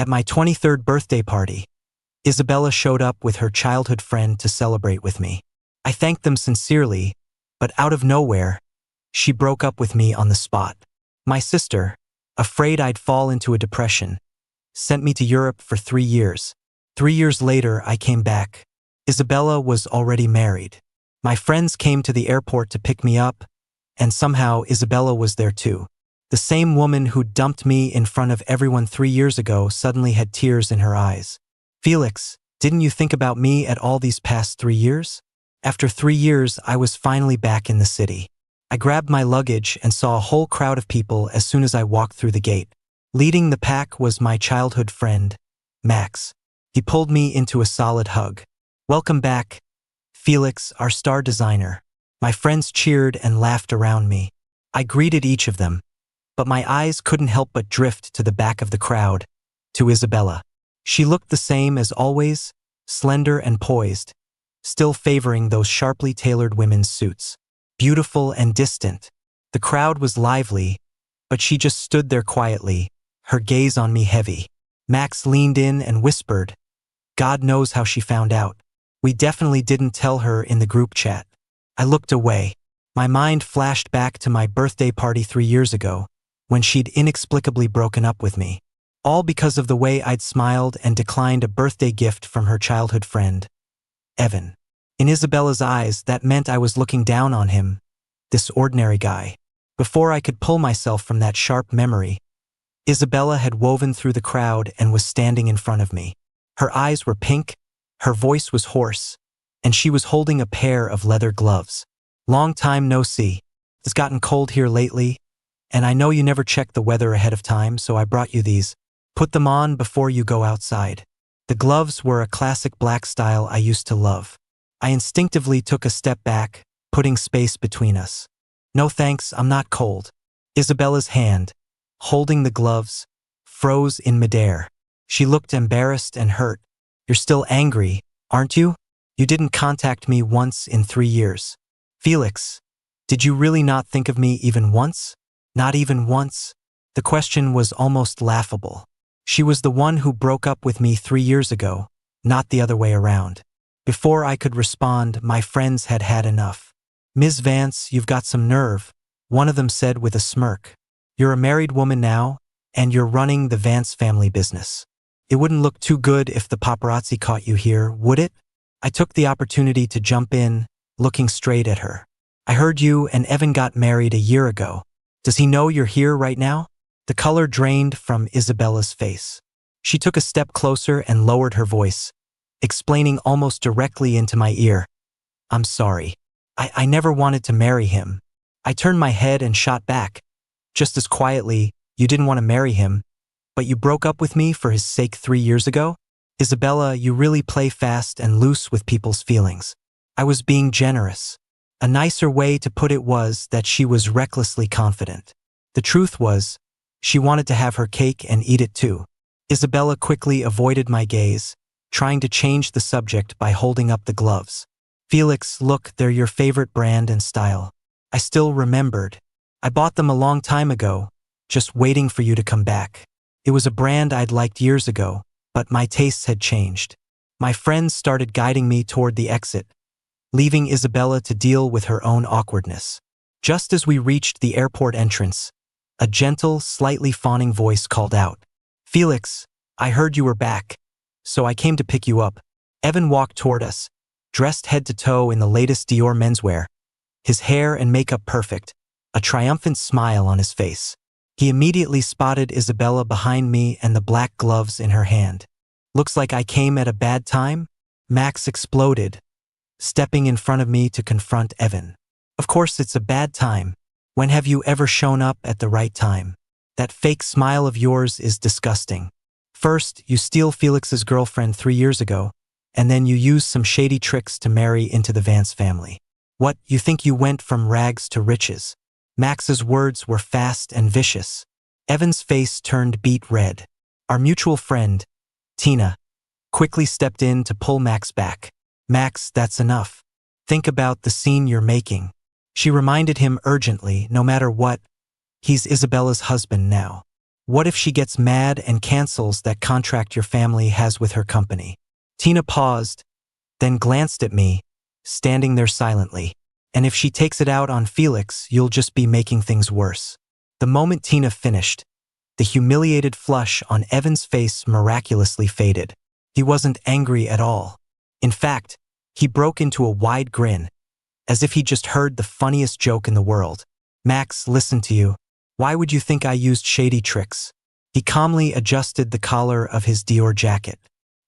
At my 23rd birthday party, Isabella showed up with her childhood friend to celebrate with me. I thanked them sincerely, but out of nowhere, she broke up with me on the spot. My sister, afraid I'd fall into a depression, sent me to Europe for 3 years. 3 years later, I came back. Isabella was already married. My friends came to the airport to pick me up, and somehow Isabella was there too. The same woman who dumped me in front of everyone 3 years ago suddenly had tears in her eyes. Felix, didn't you think about me at all these past 3 years? After 3 years, I was finally back in the city. I grabbed my luggage and saw a whole crowd of people as soon as I walked through the gate. Leading the pack was my childhood friend, Max. He pulled me into a solid hug. "Welcome back, Felix, our star designer." My friends cheered and laughed around me. I greeted each of them, but my eyes couldn't help but drift to the back of the crowd, to Isabella. She looked the same as always, slender and poised, still favoring those sharply tailored women's suits. Beautiful and distant. The crowd was lively, but she just stood there quietly, her gaze on me heavy. Max leaned in and whispered, "God knows how she found out. We definitely didn't tell her in the group chat." I looked away. My mind flashed back to my birthday party 3 years ago, when she'd inexplicably broken up with me. All because of the way I'd smiled and declined a birthday gift from her childhood friend, Evan. In Isabella's eyes, that meant I was looking down on him, this ordinary guy. Before I could pull myself from that sharp memory, Isabella had woven through the crowd and was standing in front of me. Her eyes were pink, her voice was hoarse, and she was holding a pair of leather gloves. "Long time no see. It's gotten cold here lately, and I know you never check the weather ahead of time, so I brought you these. Put them on before you go outside." The gloves were a classic black style I used to love. I instinctively took a step back, putting space between us. "No thanks, I'm not cold." Isabella's hand, holding the gloves, froze in midair. She looked embarrassed and hurt. "You're still angry, aren't you? You didn't contact me once in 3 years. Felix, did you really not think of me even once? Not even once?" The question was almost laughable. She was the one who broke up with me 3 years ago, not the other way around. Before I could respond, my friends had had enough. "Ms. Vance, you've got some nerve," one of them said with a smirk. "You're a married woman now, and you're running the Vance family business. It wouldn't look too good if the paparazzi caught you here, would it?" I took the opportunity to jump in, looking straight at her. "I heard you and Evan got married a year ago. Does he know you're here right now?" The color drained from Isabella's face. She took a step closer and lowered her voice, explaining almost directly into my ear. "I'm sorry. I never wanted to marry him." I turned my head and shot back, just as quietly, "You didn't want to marry him, but you broke up with me for his sake 3 years ago? Isabella, you really play fast and loose with people's feelings." I was being generous. A nicer way to put it was that she was recklessly confident. The truth was, she wanted to have her cake and eat it too. Isabella quickly avoided my gaze, trying to change the subject by holding up the gloves. "Felix, look, they're your favorite brand and style." I still remembered. "I bought them a long time ago, just waiting for you to come back." It was a brand I'd liked years ago, but my tastes had changed. My friends started guiding me toward the exit, leaving Isabella to deal with her own awkwardness. Just as we reached the airport entrance, a gentle, slightly fawning voice called out, "Felix, I heard you were back, so I came to pick you up." Evan walked toward us, dressed head to toe in the latest Dior menswear, his hair and makeup perfect, a triumphant smile on his face. He immediately spotted Isabella behind me and the black gloves in her hand. "Looks like I came at a bad time?" Max exploded, stepping in front of me to confront Evan. "Of course it's a bad time. When have you ever shown up at the right time? That fake smile of yours is disgusting. First, you steal Felix's girlfriend 3 years ago, and then you use some shady tricks to marry into the Vance family. What, you think you went from rags to riches?" Max's words were fast and vicious. Evan's face turned beet red. Our mutual friend, Tina, quickly stepped in to pull Max back. "Max, that's enough. Think about the scene you're making." She reminded him urgently, no matter what, he's Isabella's husband now. What if she gets mad and cancels that contract your family has with her company? Tina paused, then glanced at me, standing there silently. And if she takes it out on Felix, you'll just be making things worse. The moment Tina finished, the humiliated flush on Evan's face miraculously faded. He wasn't angry at all. In fact, he broke into a wide grin, as if he just heard the funniest joke in the world. Max, listen to you. Why would you think I used shady tricks? He calmly adjusted the collar of his Dior jacket.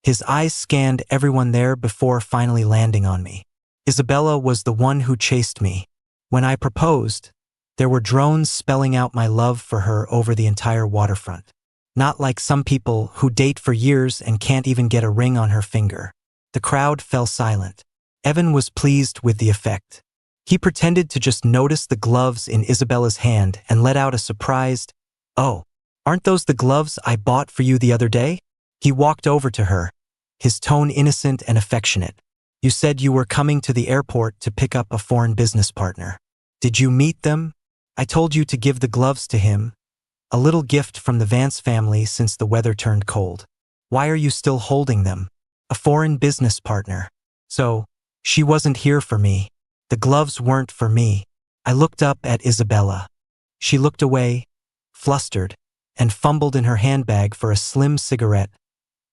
His eyes scanned everyone there before finally landing on me. Isabella was the one who chased me. When I proposed, there were drones spelling out my love for her over the entire waterfront. Not like some people who date for years and can't even get a ring on her finger. The crowd fell silent. Evan was pleased with the effect. He pretended to just notice the gloves in Isabella's hand and let out a surprised, "Oh, aren't those the gloves I bought for you the other day?" He walked over to her, his tone innocent and affectionate. "You said you were coming to the airport to pick up a foreign business partner. Did you meet them? I told you to give the gloves to him, a little gift from the Vance family since the weather turned cold. Why are you still holding them? A foreign business partner. So, she wasn't here for me. The gloves weren't for me." I looked up at Isabella. She looked away, flustered, and fumbled in her handbag for a slim cigarette,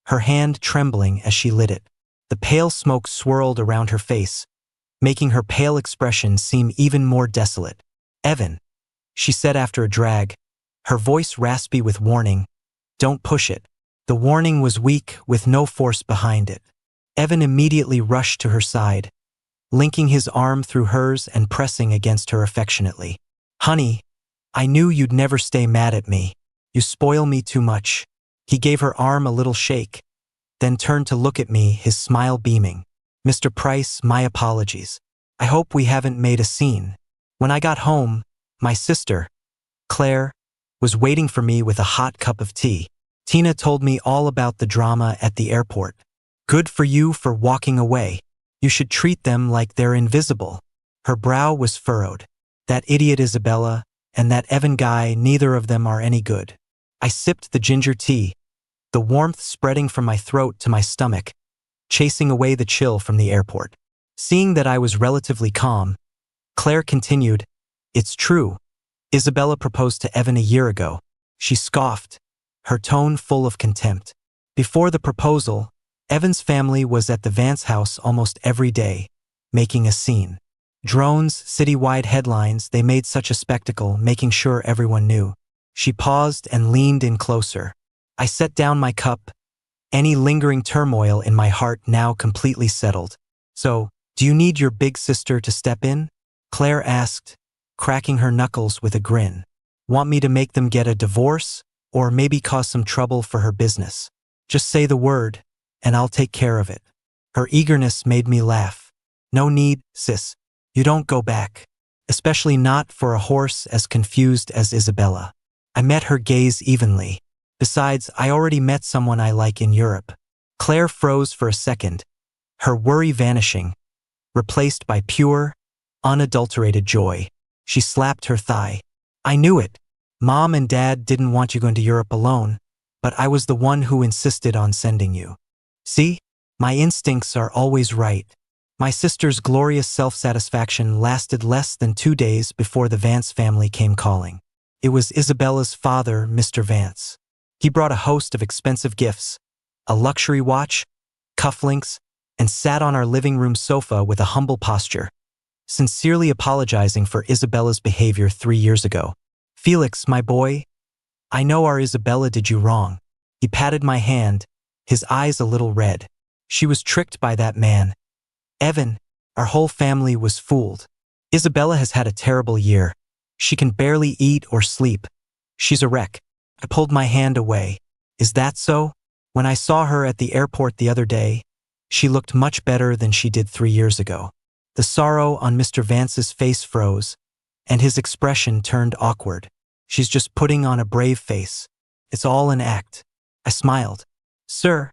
her hand trembling as she lit it. The pale smoke swirled around her face, making her pale expression seem even more desolate. "Evan," she said after a drag, her voice raspy with warning, "don't push it." The warning was weak, with no force behind it. Evan immediately rushed to her side, linking his arm through hers and pressing against her affectionately. "Honey, I knew you'd never stay mad at me. You spoil me too much." He gave her arm a little shake, then turned to look at me, his smile beaming. "Mr. Price, my apologies. I hope we haven't made a scene." When I got home, my sister, Claire, was waiting for me with a hot cup of tea. Tina told me all about the drama at the airport. "Good for you for walking away. You should treat them like they're invisible." Her brow was furrowed. "That idiot Isabella and that Evan guy, neither of them are any good." I sipped the ginger tea, the warmth spreading from my throat to my stomach, chasing away the chill from the airport. Seeing that I was relatively calm, Claire continued, "It's true. Isabella proposed to Evan a year ago." She scoffed, her tone full of contempt. Before the proposal, Evan's family was at the Vance house almost every day, making a scene. Drones, citywide headlines, they made such a spectacle, making sure everyone knew. She paused and leaned in closer. I set down my cup, any lingering turmoil in my heart now completely settled. "So, do you need your big sister to step in?" Claire asked, cracking her knuckles with a grin. "Want me to make them get a divorce, or maybe cause some trouble for her business? Just say the word, and I'll take care of it." Her eagerness made me laugh. "No need, sis. You don't go back. Especially not for a horse as confused as Isabella." I met her gaze evenly. "Besides, I already met someone I like in Europe." Claire froze for a second, her worry vanishing, replaced by pure, unadulterated joy. She slapped her thigh. "I knew it. Mom and Dad didn't want you going to Europe alone, but I was the one who insisted on sending you. See? My instincts are always right." My sister's glorious self-satisfaction lasted less than 2 days before the Vance family came calling. It was Isabella's father, Mr. Vance. He brought a host of expensive gifts, a luxury watch, cufflinks, and sat on our living room sofa with a humble posture, sincerely apologizing for Isabella's behavior 3 years ago. "Felix, my boy, I know our Isabella did you wrong." He patted my hand, his eyes a little red. "She was tricked by that man. Evan, our whole family was fooled. Isabella has had a terrible year. She can barely eat or sleep. She's a wreck." I pulled my hand away. "Is that so? When I saw her at the airport the other day, she looked much better than she did 3 years ago." The sorrow on Mr. Vance's face froze, and his expression turned awkward. "She's just putting on a brave face. It's all an act." I smiled. "Sir,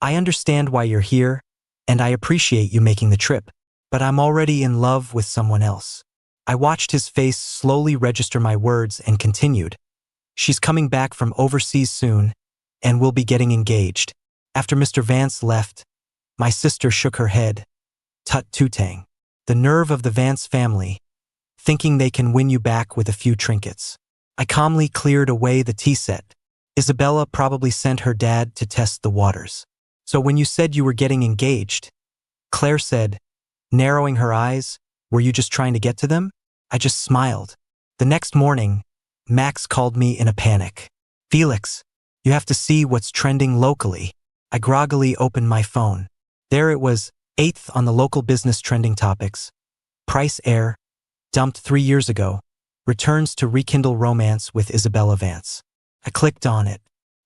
I understand why you're here, and I appreciate you making the trip, but I'm already in love with someone else." I watched his face slowly register my words and continued, She's coming back from overseas soon, and we'll be getting engaged. After Mr. Vance left, my sister shook her head. Tut tutang. The nerve of the Vance family, thinking they can win you back with a few trinkets. I calmly cleared away the tea set. Isabella probably sent her dad to test the waters. So when you said you were getting engaged, Claire said, narrowing her eyes, were you just trying to get to them? I just smiled. The next morning, Max called me in a panic. Felix, you have to see what's trending locally. I groggily opened my phone. There it was, 8th on the local business trending topics. Price heir, dumped 3 years ago, returns to rekindle romance with Isabella Vance. I clicked on it.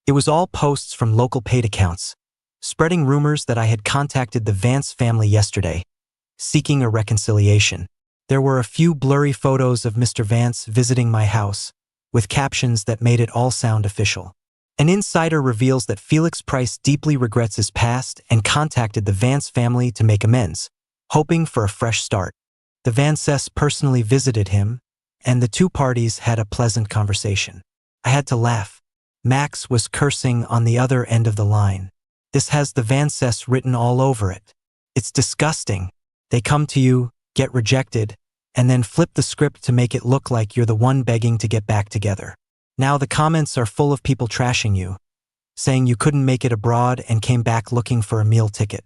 It was all posts from local paid accounts, spreading rumors that I had contacted the Vance family yesterday, seeking a reconciliation. There were a few blurry photos of Mr. Vance visiting my house, with captions that made it all sound official. An insider reveals that Felix Price deeply regrets his past and contacted the Vance family to make amends, hoping for a fresh start. The Vances personally visited him, and the two parties had a pleasant conversation. I had to laugh. Max was cursing on the other end of the line. This has the Vances written all over it. It's disgusting. They come to you, get rejected, and then flip the script to make it look like you're the one begging to get back together. Now the comments are full of people trashing you, saying you couldn't make it abroad and came back looking for a meal ticket.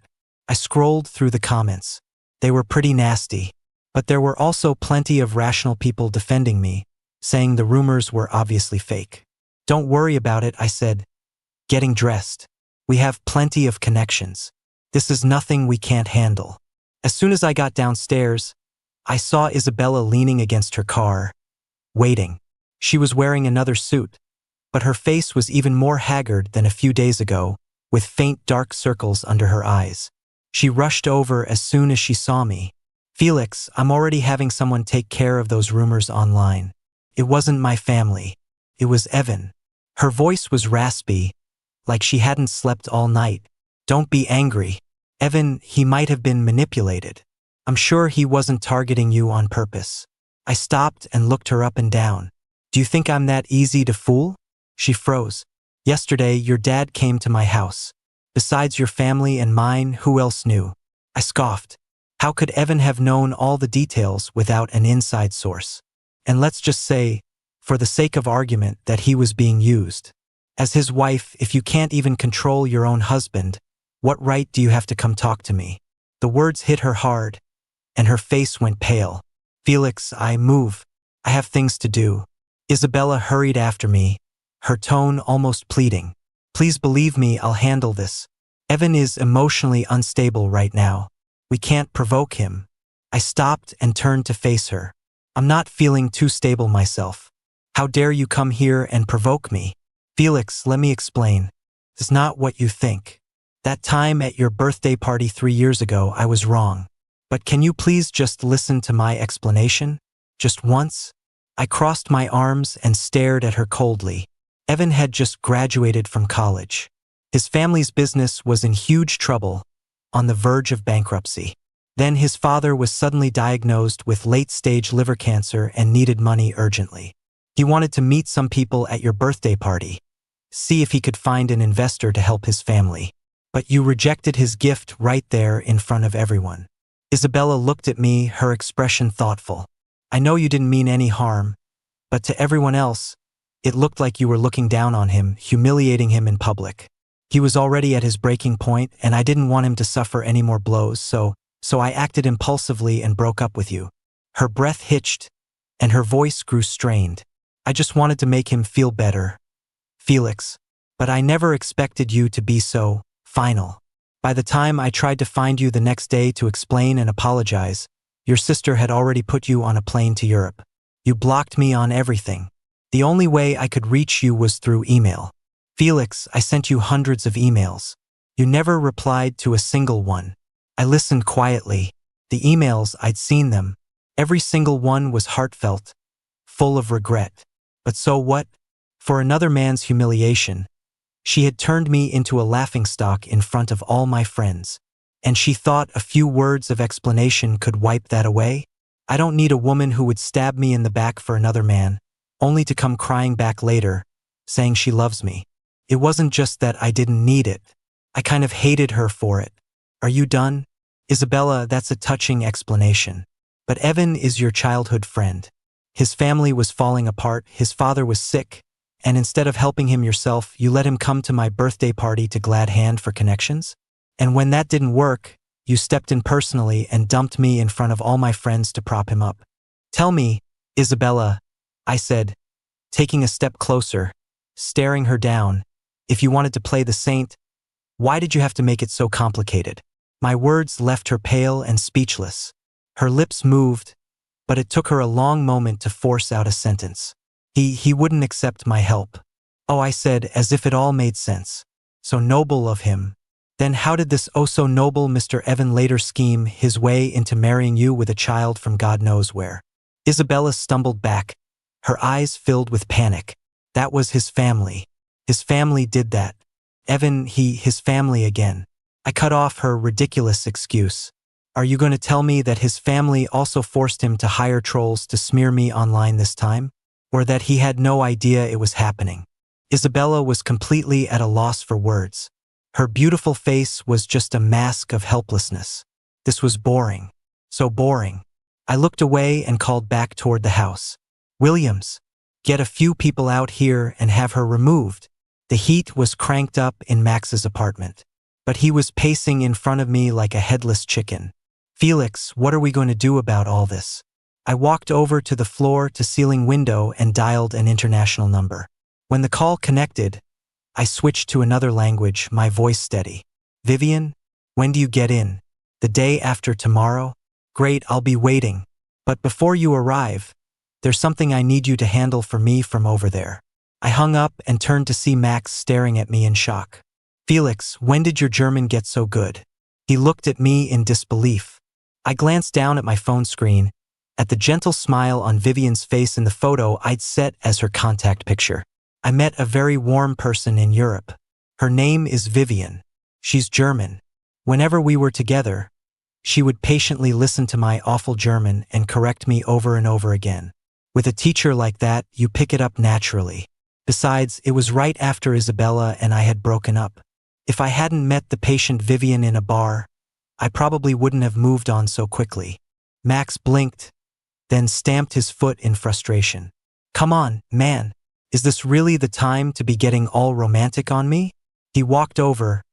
I scrolled through the comments. They were pretty nasty, but there were also plenty of rational people defending me, saying the rumors were obviously fake. Don't worry about it, I said, getting dressed. We have plenty of connections. This is nothing we can't handle. As soon as I got downstairs, I saw Isabella leaning against her car, waiting. She was wearing another suit, but her face was even more haggard than a few days ago, with faint dark circles under her eyes. She rushed over as soon as she saw me. Felix, I'm already having someone take care of those rumors online. It wasn't my family. It was Evan. Her voice was raspy, like she hadn't slept all night. Don't be angry. Evan, he might have been manipulated. I'm sure he wasn't targeting you on purpose. I stopped and looked her up and down. Do you think I'm that easy to fool? She froze. Yesterday, your dad came to my house. Besides your family and mine, who else knew? I scoffed. How could Evan have known all the details without an inside source? And let's just say, for the sake of argument, that he was being used. As his wife, if you can't even control your own husband, what right do you have to come talk to me? The words hit her hard, and her face went pale. Felix, I move. I have things to do. Isabella hurried after me, her tone almost pleading. Please believe me, I'll handle this. Evan is emotionally unstable right now. We can't provoke him. I stopped and turned to face her. I'm not feeling too stable myself. How dare you come here and provoke me? Felix, let me explain. It's not what you think. That time at your birthday party 3 years ago, I was wrong. But can you please just listen to my explanation? Just once? I crossed my arms and stared at her coldly. Evan had just graduated from college. His family's business was in huge trouble, on the verge of bankruptcy. Then his father was suddenly diagnosed with late-stage liver cancer and needed money urgently. He wanted to meet some people at your birthday party, see if he could find an investor to help his family. But you rejected his gift right there in front of everyone. Isabella looked at me, her expression thoughtful. I know you didn't mean any harm, but to everyone else, it looked like you were looking down on him, humiliating him in public. He was already at his breaking point, and I didn't want him to suffer any more blows, so I acted impulsively and broke up with you. Her breath hitched, and her voice grew strained. I just wanted to make him feel better. Felix, but I never expected you to be so final. By the time I tried to find you the next day to explain and apologize, your sister had already put you on a plane to Europe. You blocked me on everything. The only way I could reach you was through email. Felix, I sent you hundreds of emails. You never replied to a single one. I listened quietly. The emails, I'd seen them. Every single one was heartfelt, full of regret. But so what? For another man's humiliation, she had turned me into a laughingstock in front of all my friends. And she thought a few words of explanation could wipe that away? I don't need a woman who would stab me in the back for another man, only to come crying back later, saying she loves me. It wasn't just that I didn't need it. I kind of hated her for it. Are you done? Isabella, that's a touching explanation. But Evan is your childhood friend. His family was falling apart, his father was sick, and instead of helping him yourself, you let him come to my birthday party to glad hand for connections? And when that didn't work, you stepped in personally and dumped me in front of all my friends to prop him up. Tell me, Isabella, I said, taking a step closer, staring her down, if you wanted to play the saint, why did you have to make it so complicated? My words left her pale and speechless. Her lips moved, but it took her a long moment to force out a sentence. He wouldn't accept my help. Oh, I said, as if it all made sense. So noble of him. Then how did this oh-so-noble Mr. Evan later scheme his way into marrying you with a child from God knows where? Isabella stumbled back, her eyes filled with panic. That was his family. His family did that. Evan, his family again. I cut off her ridiculous excuse. Are you going to tell me that his family also forced him to hire trolls to smear me online this time? Or that he had no idea it was happening? Isabella was completely at a loss for words. Her beautiful face was just a mask of helplessness. This was boring. So boring. I looked away and called back toward the house. Williams, get a few people out here and have her removed. The heat was cranked up in Max's apartment. But he was pacing in front of me like a headless chicken. Felix, what are we going to do about all this? I walked over to the floor-to-ceiling window and dialed an international number. When the call connected, I switched to another language, my voice steady. Vivian, when do you get in? The day after tomorrow? Great, I'll be waiting. But before you arrive, there's something I need you to handle for me from over there. I hung up and turned to see Max staring at me in shock. Felix, when did your German get so good? He looked at me in disbelief. I glanced down at my phone screen, at the gentle smile on Vivian's face in the photo I'd set as her contact picture. I met a very warm person in Europe. Her name is Vivian. She's German. Whenever we were together, she would patiently listen to my awful German and correct me over and over again. With a teacher like that, you pick it up naturally. Besides, it was right after Isabella and I had broken up. If I hadn't met the patient Vivian in a bar, I probably wouldn't have moved on so quickly. Max blinked, then stamped his foot in frustration. Come on, man. Is this really the time to be getting all romantic on me? He walked over,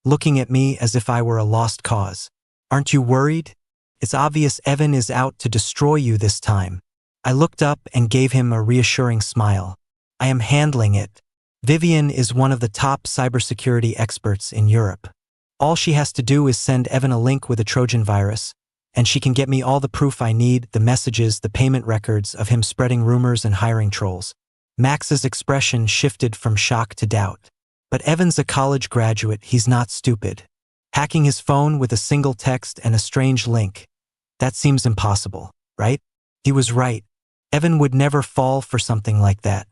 looking at me as if I were a lost cause. Aren't you worried? It's obvious Evan is out to destroy you this time. I looked up and gave him a reassuring smile. I am handling it. Vivian is one of the top cybersecurity experts in Europe. All she has to do is send Evan a link with a Trojan virus, and she can get me all the proof I need, the messages, the payment records of him spreading rumors and hiring trolls. Max's expression shifted from shock to doubt. But Evan's a college graduate, he's not stupid. Hacking his phone with a single text and a strange link, that seems impossible, right? He was right. Evan would never fall for something like that.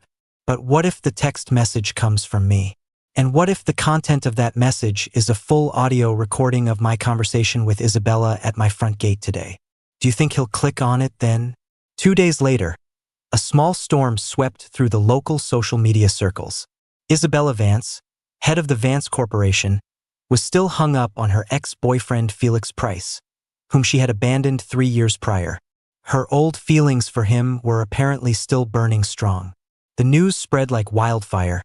But what if the text message comes from me? And what if the content of that message is a full audio recording of my conversation with Isabella at my front gate today? Do you think he'll click on it then? 2 days later, a small storm swept through the local social media circles. Isabella Vance, head of the Vance Corporation, was still hung up on her ex-boyfriend Felix Price, whom she had abandoned 3 years prior. Her old feelings for him were apparently still burning strong. The news spread like wildfire,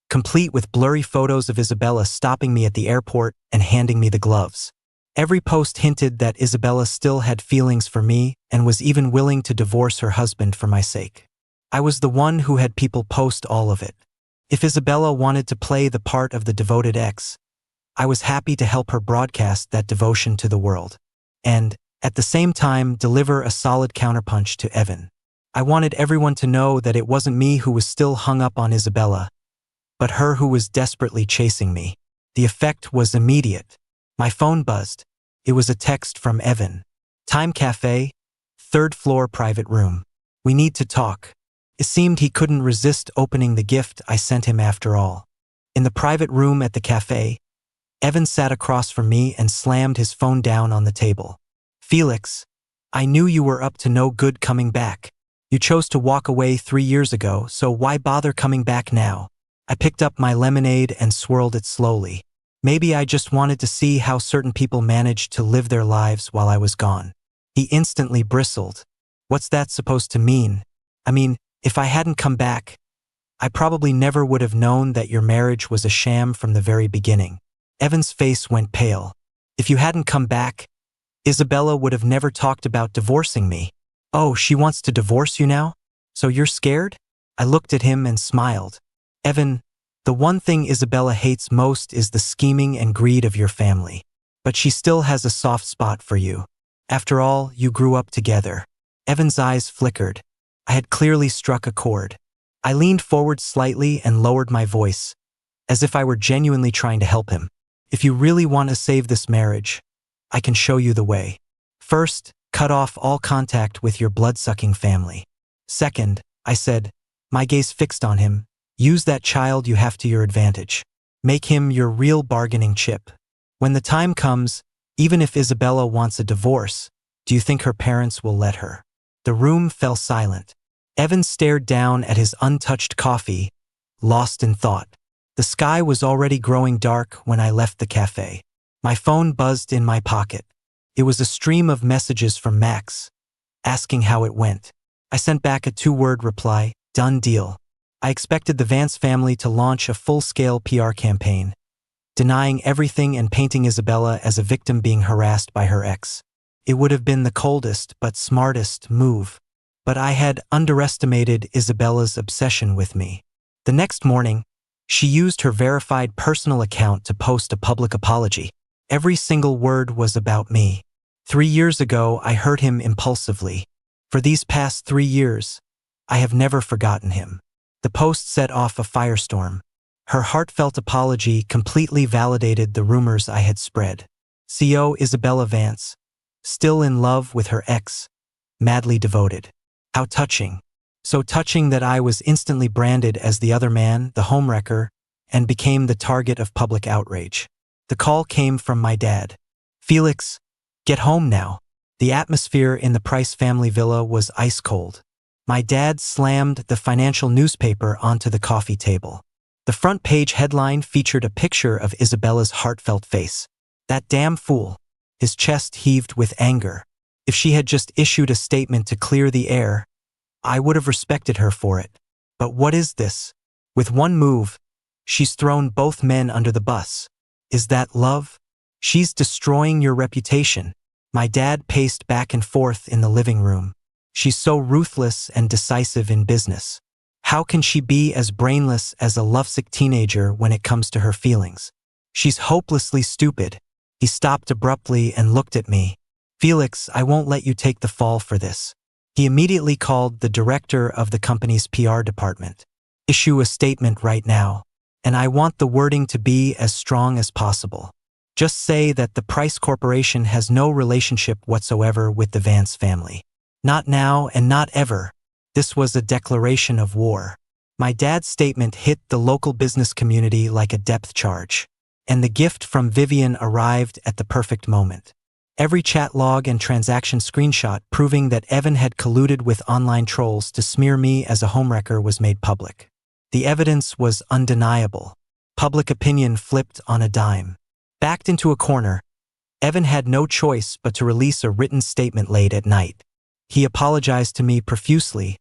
complete with blurry photos of Isabella stopping me at the airport and handing me the gloves. Every post hinted that Isabella still had feelings for me and was even willing to divorce her husband for my sake. I was the one who had people post all of it. If Isabella wanted to play the part of the devoted ex, I was happy to help her broadcast that devotion to the world. And, at the same time, deliver a solid counterpunch to Evan. I wanted everyone to know that it wasn't me who was still hung up on Isabella, but her who was desperately chasing me. The effect was immediate. My phone buzzed. It was a text from Evan. Time Cafe, 3rd floor private room. We need to talk. It seemed he couldn't resist opening the gift I sent him after all. In the private room at the cafe, Evan sat across from me and slammed his phone down on the table. Felix, I knew you were up to no good coming back. You chose to walk away 3 years ago, so why bother coming back now? I picked up my lemonade and swirled it slowly. Maybe I just wanted to see how certain people managed to live their lives while I was gone. He instantly bristled. What's that supposed to mean? I mean, if I hadn't come back, I probably never would have known that your marriage was a sham from the very beginning. Evan's face went pale. If you hadn't come back, Isabella would have never talked about divorcing me. Oh, she wants to divorce you now? So you're scared? I looked at him and smiled. Evan, the one thing Isabella hates most is the scheming and greed of your family. But she still has a soft spot for you. After all, you grew up together. Evan's eyes flickered. I had clearly struck a chord. I leaned forward slightly and lowered my voice, as if I were genuinely trying to help him. If you really want to save this marriage, I can show you the way. First, cut off all contact with your blood-sucking family. Second, I said, my gaze fixed on him, use that child you have to your advantage. Make him your real bargaining chip. When the time comes, even if Isabella wants a divorce, do you think her parents will let her? The room fell silent. Evan stared down at his untouched coffee, lost in thought. The sky was already growing dark when I left the cafe. My phone buzzed in my pocket. It was a stream of messages from Max, asking how it went. I sent back a 2-word reply, done deal. I expected the Vance family to launch a full-scale PR campaign, denying everything and painting Isabella as a victim being harassed by her ex. It would have been the coldest but smartest move. But I had underestimated Isabella's obsession with me. The next morning, she used her verified personal account to post a public apology. Every single word was about me. 3 years ago, I hurt him impulsively. For these past 3 years, I have never forgotten him. The post set off a firestorm. Her heartfelt apology completely validated the rumors I had spread. CO Isabella Vance, still in love with her ex, madly devoted. How touching. So touching that I was instantly branded as the other man, the homewrecker, and became the target of public outrage. The call came from my dad. Felix, get home now. The atmosphere in the Price family villa was ice cold. My dad slammed the financial newspaper onto the coffee table. The front page headline featured a picture of Isabella's heartfelt face. That damn fool. His chest heaved with anger. If she had just issued a statement to clear the air, I would have respected her for it. But what is this? With one move, she's thrown both men under the bus. Is that love? She's destroying your reputation. My dad paced back and forth in the living room. She's so ruthless and decisive in business. How can she be as brainless as a lovesick teenager when it comes to her feelings? She's hopelessly stupid. He stopped abruptly and looked at me. Felix, I won't let you take the fall for this. He immediately called the director of the company's PR department. Issue a statement right now, and I want the wording to be as strong as possible. Just say that the Price Corporation has no relationship whatsoever with the Vance family. Not now and not ever. This was a declaration of war. My dad's statement hit the local business community like a depth charge. And the gift from Vivian arrived at the perfect moment. Every chat log and transaction screenshot proving that Evan had colluded with online trolls to smear me as a homewrecker was made public. The evidence was undeniable. Public opinion flipped on a dime. Backed into a corner, Evan had no choice but to release a written statement late at night. He apologized to me profusely,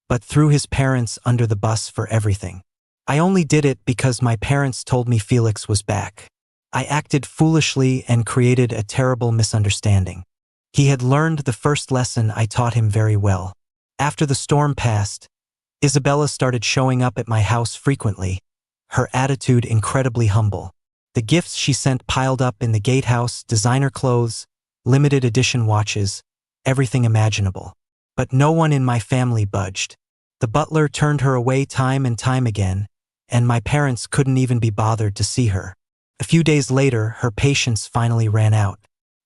but threw his parents under the bus for everything. I only did it because my parents told me Felix was back. I acted foolishly and created a terrible misunderstanding. He had learned the first lesson I taught him very well. After the storm passed, Isabella started showing up at my house frequently, her attitude incredibly humble. The gifts she sent piled up in the gatehouse, designer clothes, limited edition watches, everything imaginable. But no one in my family budged. The butler turned her away time and time again, and my parents couldn't even be bothered to see her. A few days later, her patience finally ran out.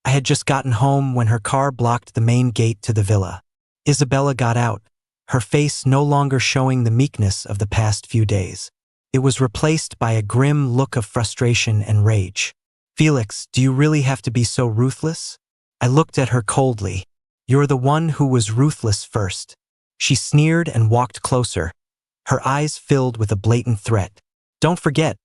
I had just gotten home when her car blocked the main gate to the villa. Isabella got out, her face no longer showing the meekness of the past few days. It was replaced by a grim look of frustration and rage. Felix, do you really have to be so ruthless? I looked at her coldly. You're the one who was ruthless first. She sneered and walked closer, her eyes filled with a blatant threat. Don't forget,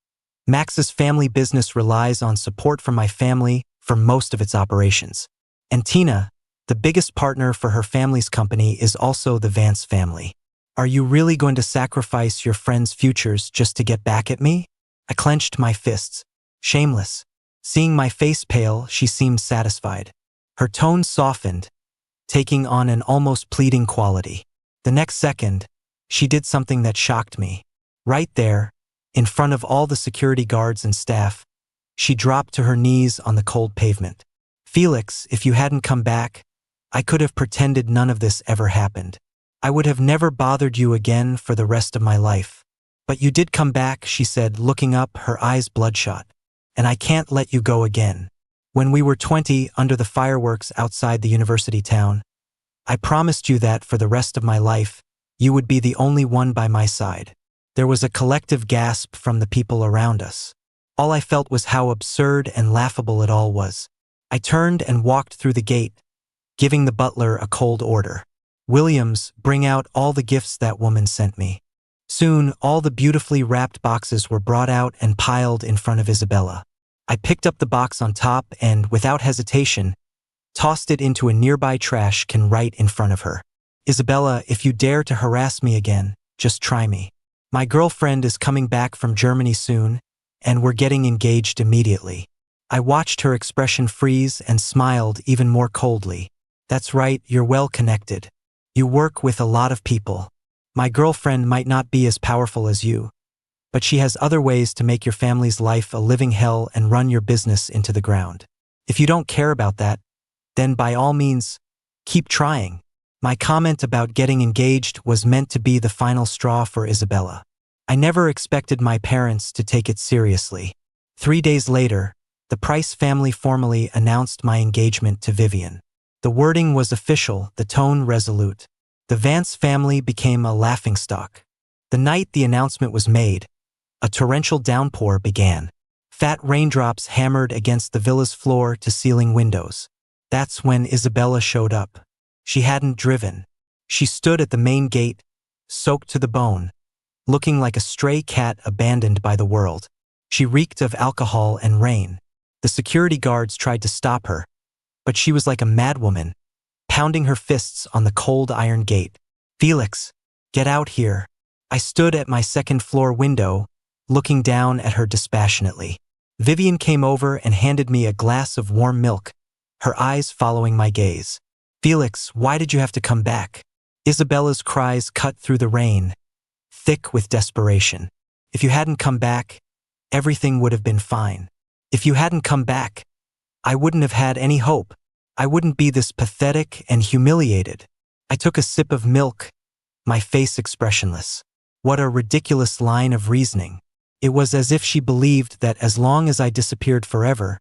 Max's family business relies on support from my family for most of its operations. And Tina, the biggest partner for her family's company, is also the Vance family. Are you really going to sacrifice your friends' futures just to get back at me? I clenched my fists. Shameless. Seeing my face pale, she seemed satisfied. Her tone softened, taking on an almost pleading quality. The next second, she did something that shocked me. Right there, in front of all the security guards and staff, she dropped to her knees on the cold pavement. Felix, if you hadn't come back, I could have pretended none of this ever happened. I would have never bothered you again for the rest of my life. But you did come back, she said, looking up, her eyes bloodshot. And I can't let you go again. When we were 20, under the fireworks outside the university town, I promised you that for the rest of my life, you would be the only one by my side. There was a collective gasp from the people around us. All I felt was how absurd and laughable it all was. I turned and walked through the gate, giving the butler a cold order. Williams, bring out all the gifts that woman sent me. Soon, all the beautifully wrapped boxes were brought out and piled in front of Isabella. I picked up the box on top and, without hesitation, tossed it into a nearby trash can right in front of her. Isabella, if you dare to harass me again, just try me. My girlfriend is coming back from Germany soon, and we're getting engaged immediately. I watched her expression freeze and smiled even more coldly. That's right, you're well connected. You work with a lot of people. My girlfriend might not be as powerful as you, but she has other ways to make your family's life a living hell and run your business into the ground. If you don't care about that, then by all means, keep trying. My comment about getting engaged was meant to be the final straw for Isabella. I never expected my parents to take it seriously. 3 days later, the Price family formally announced my engagement to Vivian. The wording was official, the tone resolute. The Vance family became a laughingstock. The night the announcement was made, a torrential downpour began. Fat raindrops hammered against the villa's floor-to-ceiling windows. That's when Isabella showed up. She hadn't driven. She stood at the main gate, soaked to the bone, looking like a stray cat abandoned by the world. She reeked of alcohol and rain. The security guards tried to stop her, but she was like a madwoman, pounding her fists on the cold iron gate. Felix, get out here. I stood at my second-floor window, looking down at her dispassionately. Vivian came over and handed me a glass of warm milk, her eyes following my gaze. Felix, why did you have to come back? Isabella's cries cut through the rain, thick with desperation. If you hadn't come back, everything would have been fine. If you hadn't come back, I wouldn't have had any hope. I wouldn't be this pathetic and humiliated. I took a sip of milk, my face expressionless. What a ridiculous line of reasoning. It was as if she believed that as long as I disappeared forever,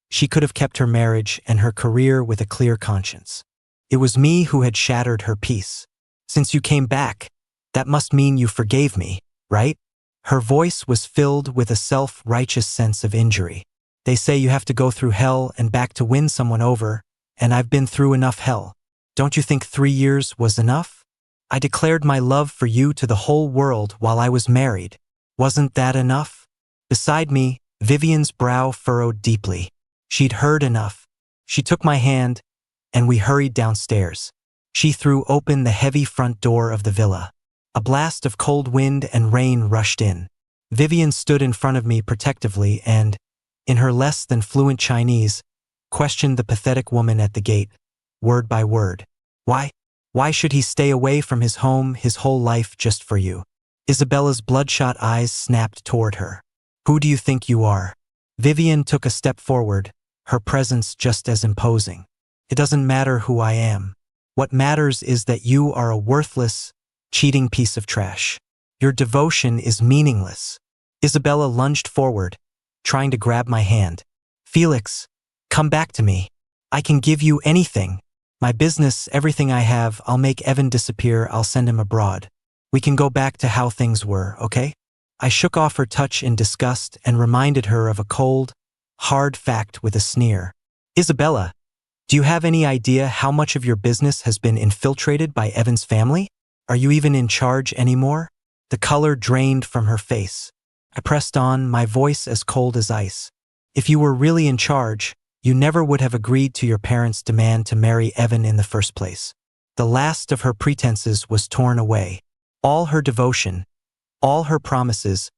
she could have kept her marriage and her career with a clear conscience. It was me who had shattered her peace. Since you came back, that must mean you forgave me, right? Her voice was filled with a self-righteous sense of injury. They say you have to go through hell and back to win someone over, and I've been through enough hell. Don't you think 3 years was enough? I declared my love for you to the whole world while I was married. Wasn't that enough? Beside me, Vivian's brow furrowed deeply. She'd heard enough. She took my hand, and we hurried downstairs. She threw open the heavy front door of the villa. A blast of cold wind and rain rushed in. Vivian stood in front of me protectively and, in her less than fluent Chinese, questioned the pathetic woman at the gate, word by word. Why should he stay away from his home his whole life just for you? Isabella's bloodshot eyes snapped toward her. Who do you think you are? Vivian took a step forward, her presence just as imposing. It doesn't matter who I am. What matters is that you are a worthless, cheating piece of trash. Your devotion is meaningless. Isabella lunged forward, trying to grab my hand. Felix, come back to me. I can give you anything. My business, everything I have, I'll make Evan disappear, I'll send him abroad. We can go back to how things were, okay? I shook off her touch in disgust and reminded her of a cold, hard fact with a sneer. Isabella, do you have any idea how much of your business has been infiltrated by Evan's family? Are you even in charge anymore? The color drained from her face. I pressed on, my voice as cold as ice. If you were really in charge, you never would have agreed to your parents' demand to marry Evan in the first place. The last of her pretenses was torn away. All her devotion, all her promises,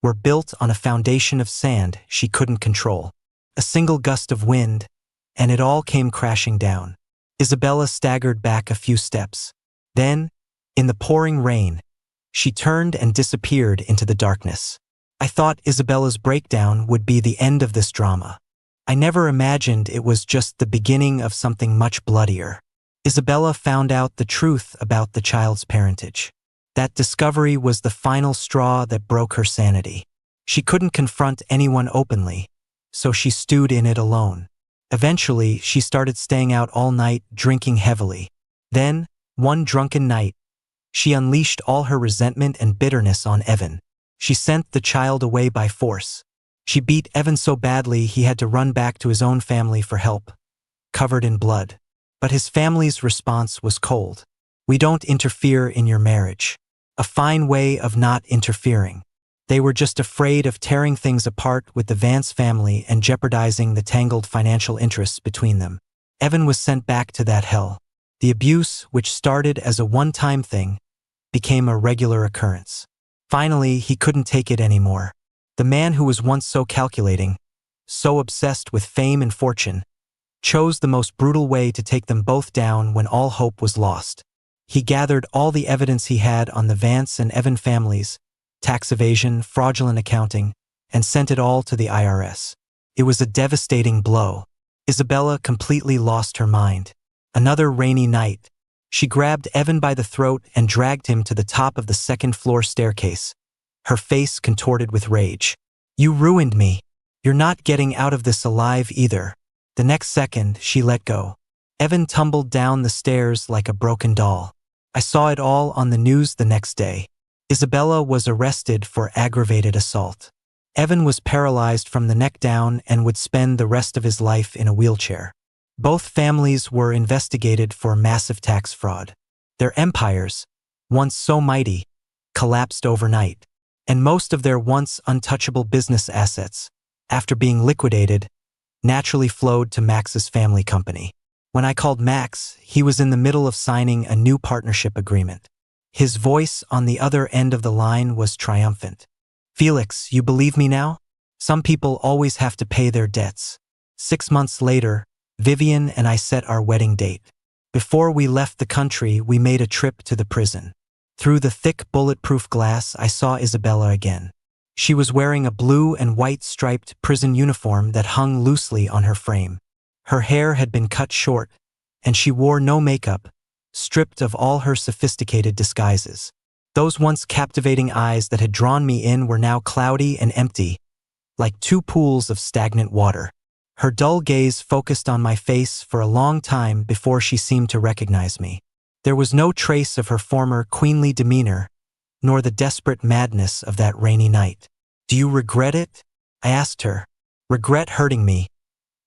were built on a foundation of sand she couldn't control. A single gust of wind, and it all came crashing down. Isabella staggered back a few steps. Then, in the pouring rain, she turned and disappeared into the darkness. I thought Isabella's breakdown would be the end of this drama. I never imagined it was just the beginning of something much bloodier. Isabella found out the truth about the child's parentage. That discovery was the final straw that broke her sanity. She couldn't confront anyone openly, so she stewed in it alone. Eventually, she started staying out all night, drinking heavily. Then, one drunken night, she unleashed all her resentment and bitterness on Evan. She sent the child away by force. She beat Evan so badly he had to run back to his own family for help, covered in blood. But his family's response was cold. "We don't interfere in your marriage." A fine way of not interfering. They were just afraid of tearing things apart with the Vance family and jeopardizing the tangled financial interests between them. Evan was sent back to that hell. The abuse, which started as a one-time thing, became a regular occurrence. Finally, he couldn't take it anymore. The man who was once so calculating, so obsessed with fame and fortune, chose the most brutal way to take them both down when all hope was lost. He gathered all the evidence he had on the Vance and Evan families, tax evasion, fraudulent accounting, and sent it all to the IRS. It was a devastating blow. Isabella completely lost her mind. Another rainy night, she grabbed Evan by the throat and dragged him to the top of the second-floor staircase, her face contorted with rage. "You ruined me. You're not getting out of this alive either." The next second, she let go. Evan tumbled down the stairs like a broken doll. I saw it all on the news the next day. Isabella was arrested for aggravated assault. Evan was paralyzed from the neck down and would spend the rest of his life in a wheelchair. Both families were investigated for massive tax fraud. Their empires, once so mighty, collapsed overnight, and most of their once untouchable business assets, after being liquidated, naturally flowed to Max's family company. When I called Max, he was in the middle of signing a new partnership agreement. His voice on the other end of the line was triumphant. "Felix, you believe me now? Some people always have to pay their debts." 6 months later, Vivian and I set our wedding date. Before we left the country, we made a trip to the prison. Through the thick bulletproof glass, I saw Isabella again. She was wearing a blue and white striped prison uniform that hung loosely on her frame. Her hair had been cut short, and she wore no makeup, stripped of all her sophisticated disguises. Those once captivating eyes that had drawn me in were now cloudy and empty, like two pools of stagnant water. Her dull gaze focused on my face for a long time before she seemed to recognize me. There was no trace of her former queenly demeanor, nor the desperate madness of that rainy night. "Do you regret it?" I asked her. "Regret hurting me?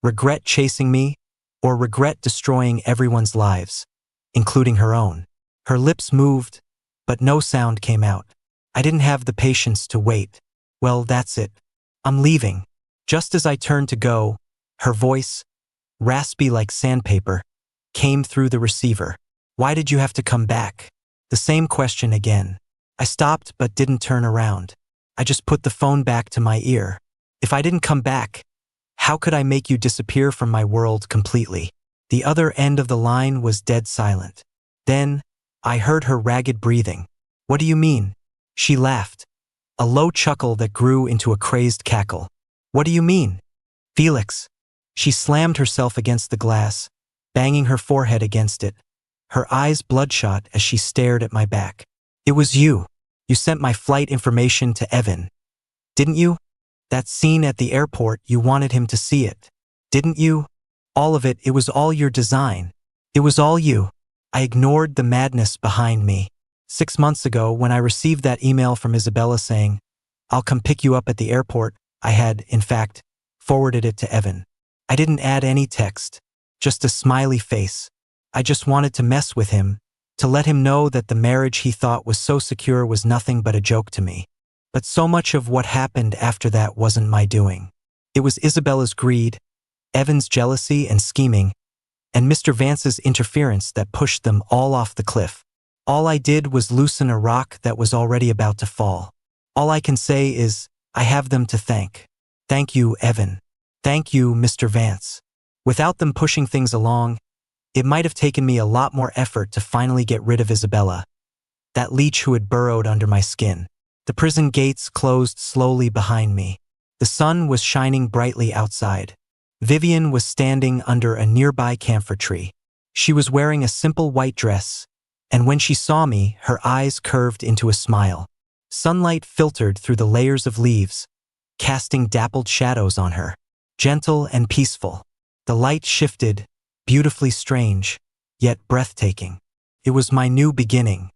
Regret chasing me? Or regret destroying everyone's lives, including her own?" Her lips moved, but no sound came out. I didn't have the patience to wait. "Well, that's it. I'm leaving." Just as I turned to go, her voice, raspy like sandpaper, came through the receiver. "Why did you have to come back?" The same question again. I stopped but didn't turn around. I just put the phone back to my ear. "If I didn't come back, how could I make you disappear from my world completely?" The other end of the line was dead silent. Then, I heard her ragged breathing. "What do you mean?" She laughed, a low chuckle that grew into a crazed cackle. "What do you mean?" "Felix." She slammed herself against the glass, banging her forehead against it, her eyes bloodshot as she stared at my back. "It was you. You sent my flight information to Evan. Didn't you? That scene at the airport, you wanted him to see it. Didn't you? All of it, it was all your design. It was all you." I ignored the madness behind me. 6 months ago, when I received that email from Isabella saying, "I'll come pick you up at the airport," I had, in fact, forwarded it to Evan. I didn't add any text, just a smiley face. I just wanted to mess with him, to let him know that the marriage he thought was so secure was nothing but a joke to me. But so much of what happened after that wasn't my doing. It was Isabella's greed, Evan's jealousy and scheming, and Mr. Vance's interference that pushed them all off the cliff. All I did was loosen a rock that was already about to fall. All I can say is, I have them to thank. Thank you, Evan. Thank you, Mr. Vance. Without them pushing things along, it might have taken me a lot more effort to finally get rid of Isabella, that leech who had burrowed under my skin. The prison gates closed slowly behind me. The sun was shining brightly outside. Vivian was standing under a nearby camphor tree. She was wearing a simple white dress, and when she saw me, her eyes curved into a smile. Sunlight filtered through the layers of leaves, casting dappled shadows on her. Gentle and peaceful. The light shifted, beautifully strange, yet breathtaking. It was my new beginning,